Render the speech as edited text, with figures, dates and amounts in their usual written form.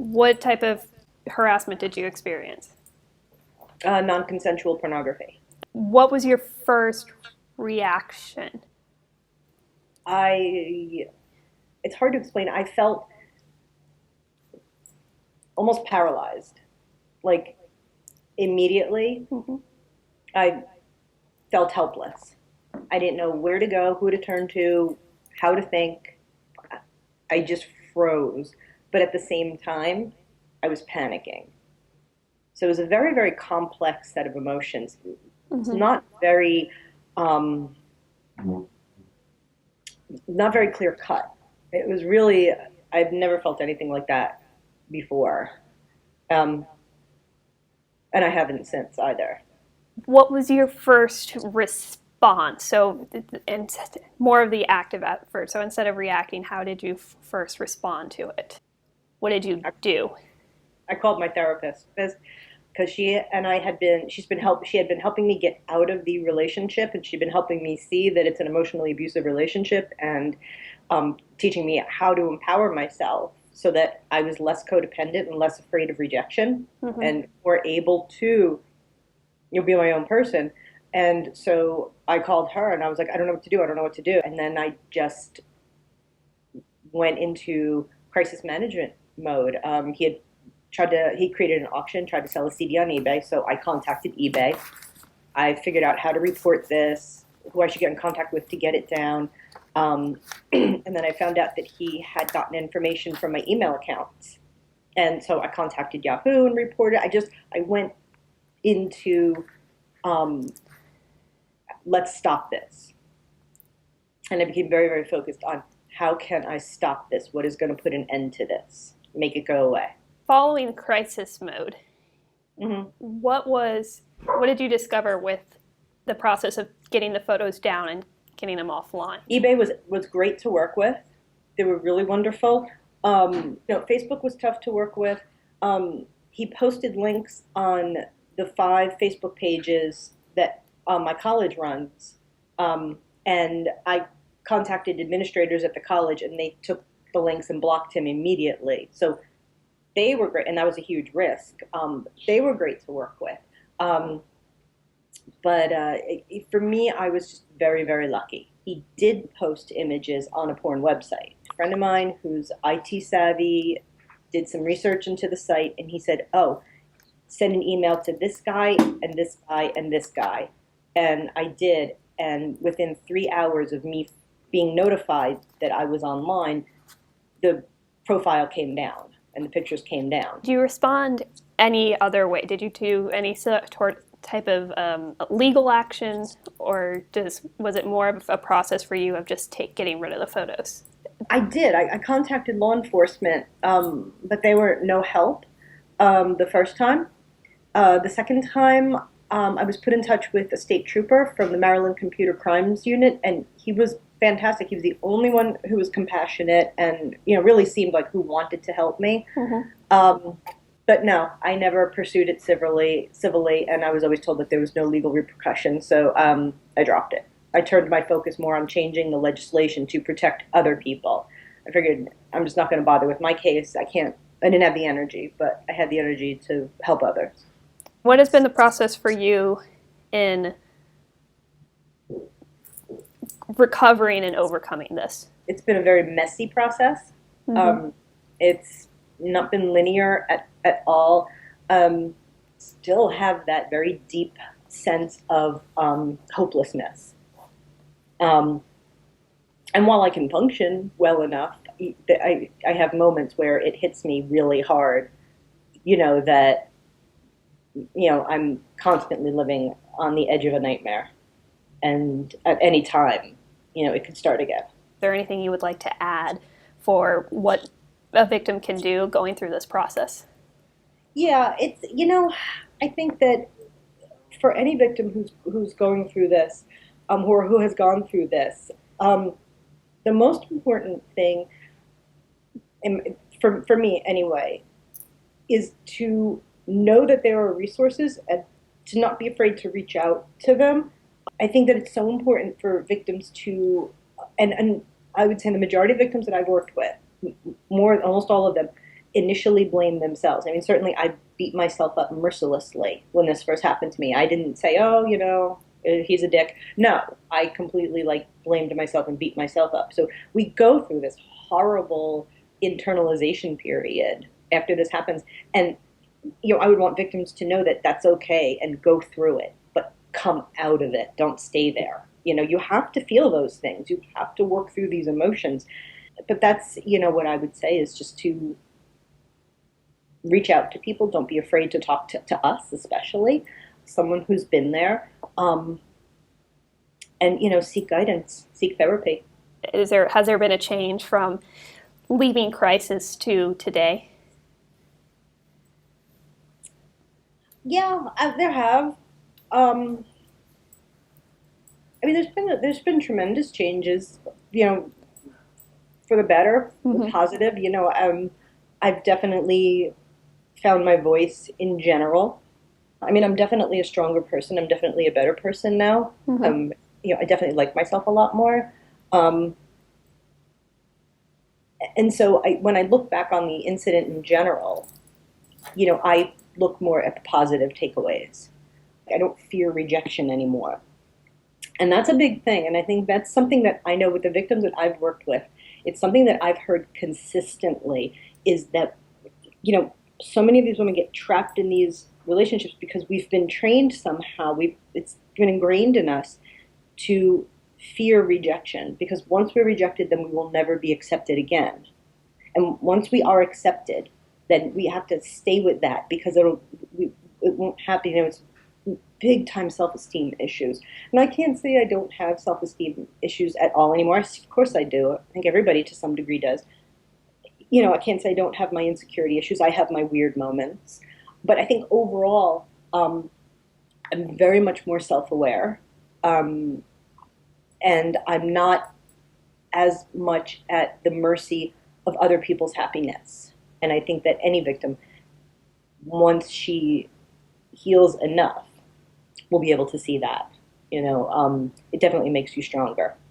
What type of harassment did you experience? Non-consensual pornography. What was your first reaction? I, it's hard to explain. I felt almost paralyzed. Like immediately, Mm-hmm. I felt helpless. I didn't know where to go, who to turn to, how to think. I just froze. But at the same time, I was panicking. So it was a very, very complex set of emotions. It's Mm-hmm. um, not very clear cut. It was really, I've never felt anything like that before. Um, and I haven't since either. What was your first response? So, and more of the active effort. So, instead of reacting, how did you first respond to it? What did you I, do? I called my therapist because she and I had been, she had been helping me get out of the relationship, and she'd been helping me see that it's an emotionally abusive relationship, and teaching me how to empower myself so that I was less codependent and less afraid of rejection Mm-hmm. and more able to, be my own person. And so I called her and I was like, I don't know what to do. I don't know what to do. And then I just went into crisis management mode. He created an auction, tried to sell a CD on eBay. So I contacted eBay. I figured out how to report this, who I should get in contact with to get it down. And then I found out that he had gotten information from my email accounts. And so I contacted Yahoo and reported. I went into, um, let's stop this. And I became very, very focused on how can I stop this? What is going to put an end to this? Make it go away. Following crisis mode, Mm-hmm. what did you discover with the process of getting the photos down and getting them offline? eBay was great to work with. They were really wonderful. Facebook was tough to work with. He posted links on the 5 Facebook pages that my college runs, and I contacted administrators at the college, and they took the links and blocked him immediately. So they were great, and that was a huge risk. They were great to work with. Um, but for me, I was just very, very lucky. He did post images on a porn website. A friend of mine who's IT savvy did some research into the site, and he said, "Oh, send an email to this guy and this guy and this guy." And I did, and within 3 hours of me being notified that I was online, the profile came down and the pictures came down. Do you respond any other way? Did you do any type of legal action, or was it more of a process for you of just getting rid of the photos? I did. I contacted law enforcement, but they were no help the first time. The second time, I was put in touch with a state trooper from the Maryland Computer Crimes Unit, and he was fantastic. He was the only one who was compassionate and really seemed like who wanted to help me. Mm-hmm. Um, but no, I never pursued it civilly, and I was always told that there was no legal repercussion, so I dropped it. I turned my focus more on changing the legislation to protect other people. I figured I'm just not going to bother with my case. I didn't have the energy, but I had the energy to help others. What has been the process for you in recovering and overcoming this? It's been a very messy process. Mm-hmm. It's not been linear at all. Still have that very deep sense of hopelessness. And while I can function well enough, I have moments where it hits me really hard, that, I'm constantly living on the edge of a nightmare. And at any time, it could start again. Is there anything you would like to add for what a victim can do going through this process? Yeah, I think that for any victim who's going through this, or who has gone through this, the most important thing, for me anyway, is to know that there are resources and to not be afraid to reach out to them. I think that it's so important for victims to, and I would say the majority of victims that I've worked with, almost all of them, initially blame themselves. I mean, certainly I beat myself up mercilessly when this first happened to me. I didn't say, oh, he's a dick. No, I completely like blamed myself and beat myself up. So we go through this horrible internalization period after this happens. And, I would want victims to know that that's okay and go through it, but come out of it. Don't stay there. You have to feel those things. You have to work through these emotions. But that's, what I would say is just to reach out to people. Don't be afraid to talk to us, especially someone who's been there. And, seek guidance, seek therapy. Has there been a change from leaving crisis to today? Yeah, there have. I mean, there's been tremendous changes, for the better, Mm-hmm. positive. I've definitely found my voice in general. I mean, I'm definitely a stronger person. I'm definitely a better person now. Mm-hmm. I definitely like myself a lot more. Um, and so when I look back on the incident in general, I look more at the positive takeaways. I don't fear rejection anymore. And that's a big thing. And I think that's something that I know with the victims that I've worked with. It's something that I've heard consistently is that, so many of these women get trapped in these relationships because we've been trained somehow. It's been ingrained in us to fear rejection because once we're rejected, then we will never be accepted again. And once we are accepted, then we have to stay with that because it won't happen. It's big time self-esteem issues. And I can't say I don't have self-esteem issues at all anymore. Of course I do. I think everybody to some degree does. I can't say I don't have my insecurity issues. I have my weird moments. But I think overall, I'm very much more self-aware. Um, and I'm not as much at the mercy of other people's happiness. And I think that any victim, once she heals enough, will be able to see that. It definitely makes you stronger.